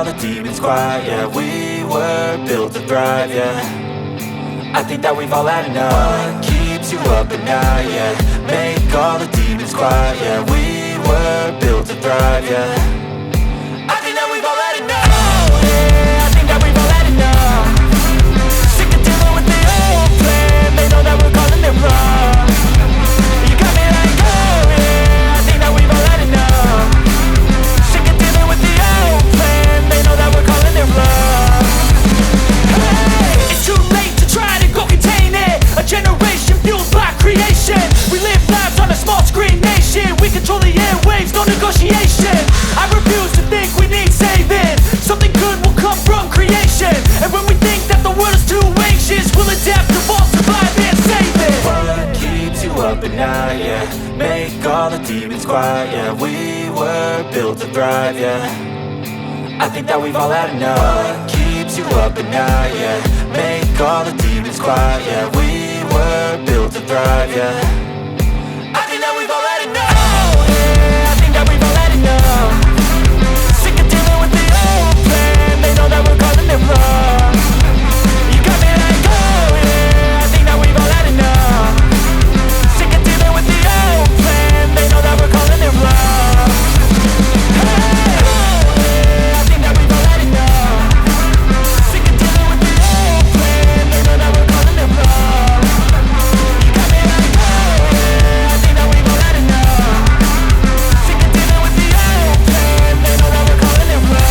all the demons quiet. Yeah, we were built to thrive, yeah. I think that we've all had enough. What keeps you up at night, yeah. Make all the demons quiet. Yeah, we were built to thrive, yeah. I think that we've all had enough. Yeah, I think that we've all had enough. Sick of dealing with the old plan. They know that we're calling it wrong. You got me like, oh yeah, I think that we've all had enough. Sick of dealing with the old plan. They know that we're calling it wrong. Hey, it's too late to try to go contain it. A generation fueled by creation. We live lives on a small screen nation. We control the airwaves, no negotiation. I refuse to think we need saving. Something good will come from creation. And when we think that the world is too anxious, we'll adapt, evolve, survive and save it. What keeps you up at night, yeah. Make all the demons quiet, yeah. We were built to thrive, yeah. I think that we've all had enough. What keeps you up at night, yeah. Make all the demons quiet, yeah. We were built to thrive, yeah. I think that we've all had enough. Yeah, I think that we've all had enough. Sick of dealing with the old plan. They know that we're calling it wrong. You got me like, oh yeah, I think that we've all had enough. Sick of dealing with the old plan. They know that we're calling it wrong. Hey, oh yeah, I think that we've all had enough. Sick of dealing with the old plan. They know that we're calling it wrong. You got me like, oh yeah, I think that we've all had enough. Sick of dealing with the old plan. They know that we're calling it wrong.